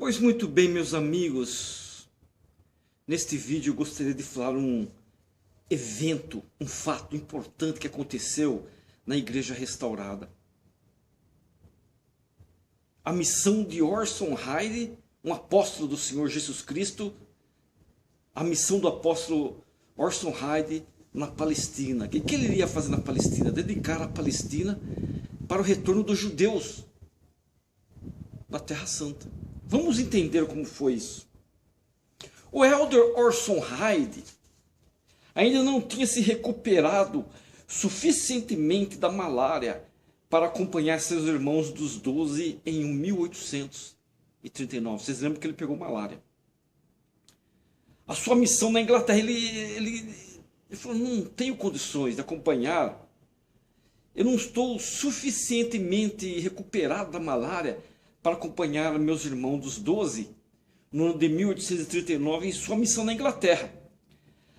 Pois muito bem, meus amigos, neste vídeo eu gostaria de falar um evento, um fato importante que aconteceu na Igreja Restaurada. A missão de Orson Hyde, um apóstolo do Senhor Jesus Cristo, a missão do apóstolo Orson Hyde na Palestina. O que ele iria fazer na Palestina? Dedicar a Palestina para o retorno dos judeus da Terra Santa. Vamos entender como foi isso. O elder Orson Hyde ainda não tinha se recuperado suficientemente da malária para acompanhar seus irmãos dos 12 em 1839. Vocês lembram que ele pegou malária. A sua missão na Inglaterra, ele falou, não tenho condições de acompanhar. Eu não estou suficientemente recuperado da malária para acompanhar meus irmãos dos 12 no ano de 1839 em sua missão na Inglaterra.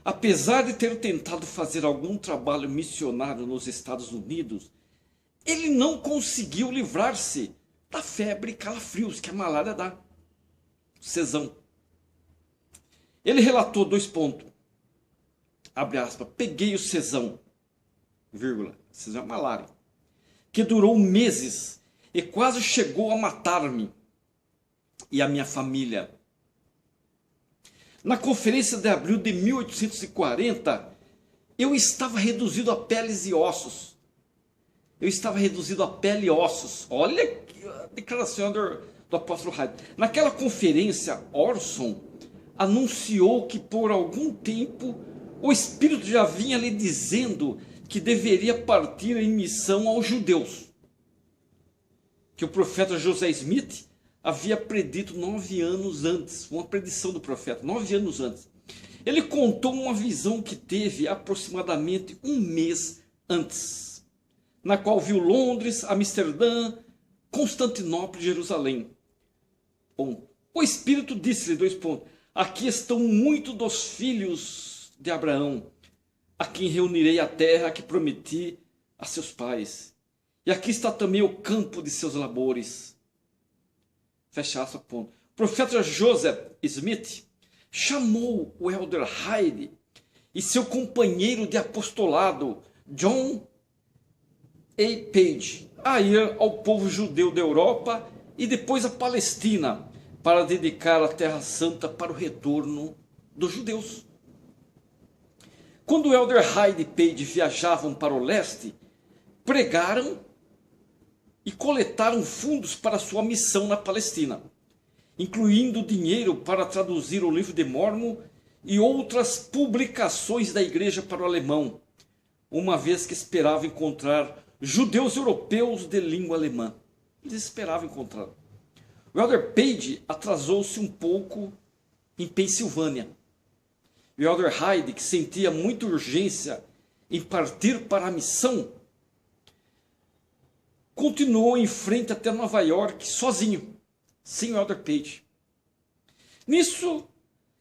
Apesar de ter tentado fazer algum trabalho missionário nos Estados Unidos, ele não conseguiu livrar-se da febre e calafrios que a malária dá. Cesão. Ele relatou 2 pontos. Abre aspas. Peguei o cesão. Vírgula. Cesão é malária. Que durou meses e quase chegou a matar-me e a minha família. Na conferência de abril de 1840, eu estava reduzido a peles e ossos. Eu estava reduzido a pele e ossos. Olha a declaração do apóstolo Hyde. Naquela conferência, Orson anunciou que por algum tempo o Espírito já vinha lhe dizendo que deveria partir em missão aos judeus. Que o profeta José Smith havia predito 9 anos antes, uma predição do profeta, 9 anos antes. Ele contou uma visão que teve aproximadamente 1 mês antes, na qual viu Londres, Amsterdã, Constantinopla e Jerusalém. Bom, o Espírito disse-lhe 2 pontos. Aqui estão muitos dos filhos de Abraão, a quem reunirei a terra que prometi a seus pais. E aqui está também o campo de seus labores. Fecha aspas, ponto. O profeta Joseph Smith chamou o elder Hyde e seu companheiro de apostolado, John A. Page, a ir ao povo judeu da Europa e depois à Palestina para dedicar a Terra Santa para o retorno dos judeus. Quando o elder Hyde e Page viajavam para o leste, pregaram e coletaram fundos para sua missão na Palestina, incluindo dinheiro para traduzir o livro de Mórmon e outras publicações da igreja para o alemão, uma vez que esperavam encontrar judeus europeus de língua alemã. Eles esperavam encontrar. O elder Page atrasou-se um pouco em Pensilvânia. O elder Hyde, que sentia muita urgência em partir para a missão, continuou em frente até Nova York sozinho, sem o elder Page. Nisso,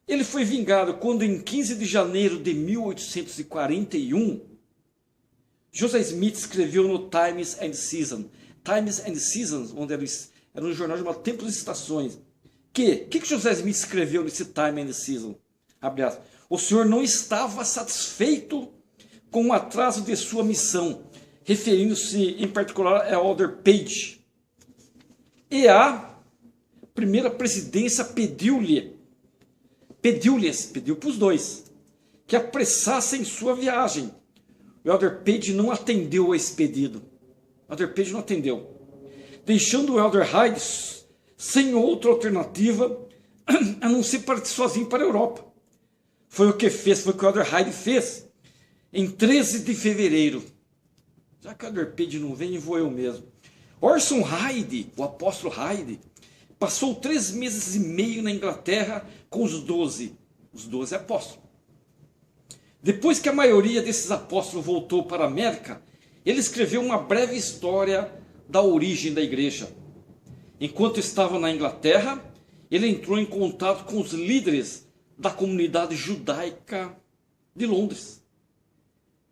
ele foi vingado quando em 15 de janeiro de 1841, José Smith escreveu no Times and Seasons, onde era um jornal chamado Tempos e Estações, que José Smith escreveu nesse Time and Season? Abre aspas. O senhor não estava satisfeito com o atraso de sua missão, referindo-se em particular a elder Page. E a primeira presidência pediu para os dois, que apressassem sua viagem. O elder Page não atendeu a esse pedido. O elder Page não atendeu, deixando o elder Hyde sem outra alternativa a não ser partir sozinho para a Europa. Foi o que o elder Hyde fez em 13 de fevereiro. Já que o elder Page não vem, vou eu mesmo. Orson Hyde, o apóstolo Hyde, passou 3 meses e meio na Inglaterra com os 12 apóstolos. Depois que a maioria desses apóstolos voltou para a América, ele escreveu uma breve história da origem da igreja. Enquanto estava na Inglaterra, ele entrou em contato com os líderes da comunidade judaica de Londres.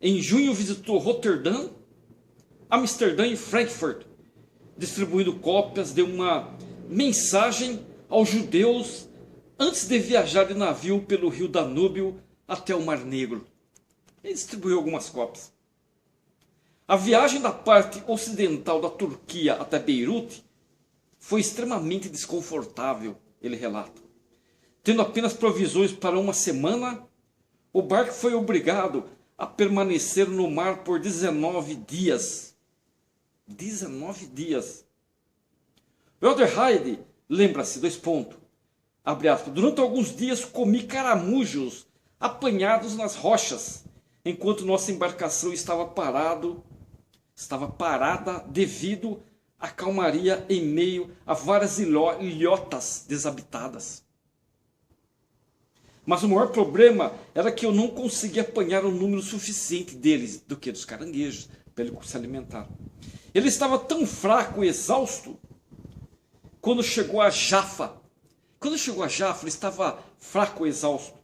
Em junho visitou Roterdã, Amsterdã e Frankfurt, distribuindo cópias de uma mensagem aos judeus antes de viajar de navio pelo rio Danúbio até o Mar Negro. Ele distribuiu algumas cópias. A viagem da parte ocidental da Turquia até Beirute foi extremamente desconfortável, ele relata. Tendo apenas provisões para uma semana, o barco foi obrigado a permanecer no mar por 19 dias. 19 dias. O Elder Hyde lembra-se, abre aspas, durante alguns dias comi caramujos apanhados nas rochas, enquanto nossa embarcação estava parada devido à calmaria em meio a várias ilhotas desabitadas. Mas o maior problema era que eu não conseguia apanhar um número suficiente deles, dos caranguejos, para ele se alimentar. Ele estava tão fraco e exausto quando chegou a Jaffa. Quando chegou a Jaffa, ele estava fraco e exausto,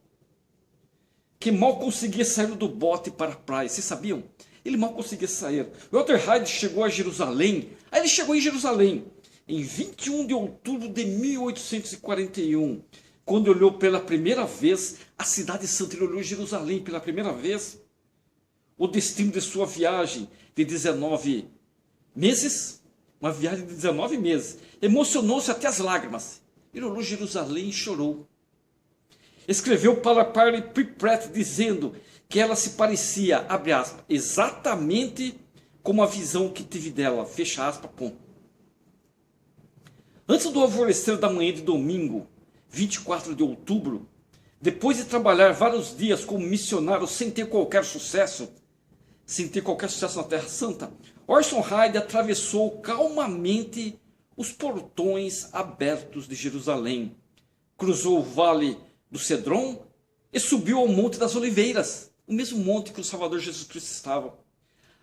que mal conseguia sair do bote para a praia. Vocês sabiam? Ele mal conseguia sair. O Elder Hyde chegou a Jerusalém. Aí ele chegou em Jerusalém em 21 de outubro de 1841. Quando olhou pela primeira vez a cidade santa, ele olhou Jerusalém pela primeira vez. O destino de sua viagem de 19 meses, uma viagem de 19 meses, emocionou-se até as lágrimas. Ele olhou Jerusalém e chorou. Escreveu para Parley P. Pratt dizendo que ela se parecia, abre aspas, exatamente como a visão que tive dela, fecha aspas, ponto. Antes do alvorecer da manhã de domingo, 24 de outubro, depois de trabalhar vários dias como missionário sem ter qualquer sucesso na Terra Santa, Orson Hyde atravessou calmamente os portões abertos de Jerusalém, cruzou o vale do Cedron e subiu ao Monte das Oliveiras, o mesmo monte que o Salvador Jesus Cristo estava.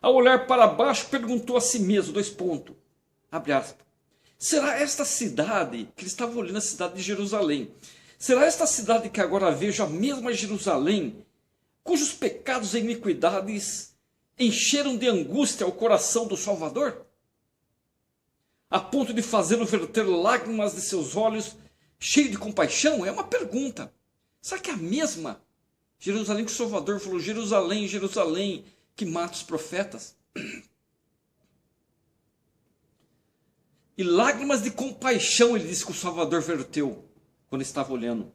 Ao olhar para baixo, perguntou a si mesmo, abre aspas, será esta cidade, que ele estava olhando a cidade de Jerusalém, será esta cidade que agora vejo a mesma Jerusalém, cujos pecados e iniquidades encheram de angústia o coração do Salvador? A ponto de fazê-lo verter lágrimas de seus olhos, cheio de compaixão? É uma pergunta. Será que é a mesma Jerusalém que o Salvador falou, Jerusalém, Jerusalém, que mata os profetas? E lágrimas de compaixão, ele disse que o Salvador verteu quando estava olhando.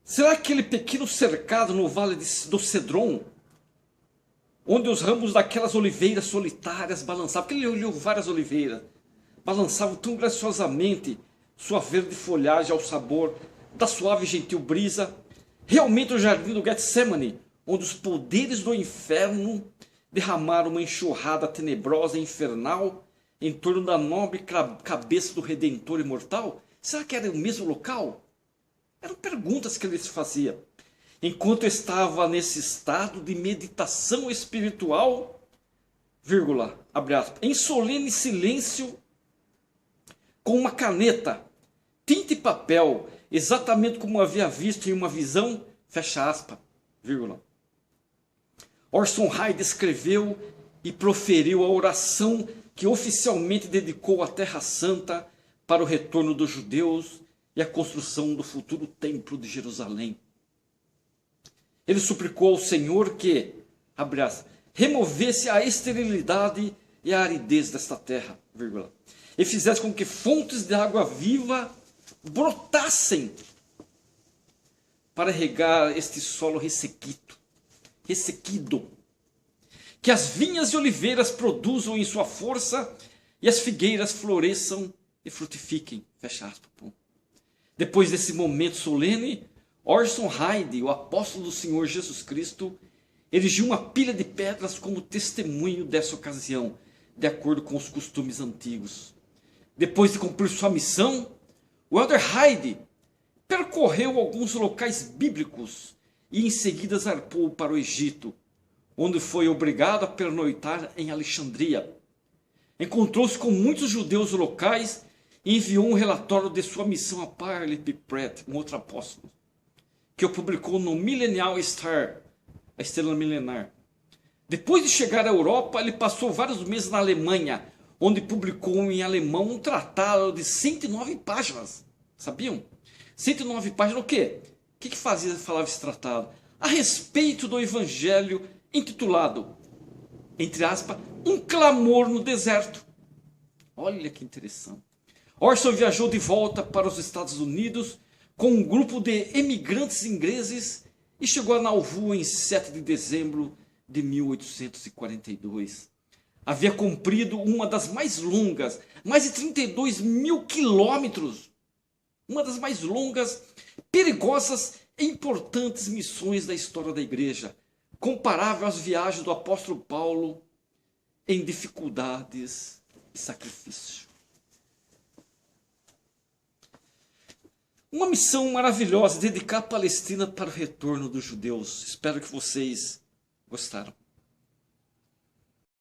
Será aquele pequeno cercado no vale do Cedron, onde os ramos daquelas oliveiras solitárias balançavam, porque ele olhou várias oliveiras, balançavam tão graciosamente sua verde folhagem ao sabor da suave e gentil brisa, realmente o jardim do Getsemane, onde os poderes do inferno derramaram uma enxurrada tenebrosa e infernal em torno da nobre cabeça do Redentor imortal? Será que era o mesmo local? Eram perguntas que ele se fazia. Enquanto estava nesse estado de meditação espiritual, abre aspas, em solene silêncio, com uma caneta, tinta e papel, exatamente como havia visto em uma visão, fecha aspas, Orson Hyde escreveu e proferiu a oração que oficialmente dedicou à Terra Santa para o retorno dos judeus e a construção do futuro templo de Jerusalém. Ele suplicou ao Senhor que, abre aspas, removesse a esterilidade e a aridez desta terra, e fizesse com que fontes de água viva brotassem para regar este solo ressequido, que as vinhas e oliveiras produzam em sua força e as figueiras floresçam e frutifiquem, fecha aspas. Depois desse momento solene, Orson Hyde, o apóstolo do Senhor Jesus Cristo, erigiu uma pilha de pedras como testemunho dessa ocasião, de acordo com os costumes antigos. Depois de cumprir sua missão, o Elder Hyde percorreu alguns locais bíblicos e em seguida zarpou para o Egito, onde foi obrigado a pernoitar em Alexandria. Encontrou-se com muitos judeus locais e enviou um relatório de sua missão a Parley P. Pratt, um outro apóstolo, que o publicou no Millennial Star, a estrela milenar. Depois de chegar à Europa, ele passou vários meses na Alemanha, onde publicou em alemão um tratado de 109 páginas. Sabiam? 109 páginas o quê? O que falava esse tratado? A respeito do evangelho intitulado, entre aspas, Um Clamor no Deserto. Olha que interessante. Orson viajou de volta para os Estados Unidos com um grupo de emigrantes ingleses e chegou a Nauvoo em 7 de dezembro de 1842. Havia cumprido uma das mais longas, mais de 32 mil quilômetros, uma das mais longas, perigosas e importantes missões da história da igreja, comparável às viagens do apóstolo Paulo em dificuldades e sacrifício. Uma missão maravilhosa, dedicar a Palestina para o retorno dos judeus. Espero que vocês gostaram.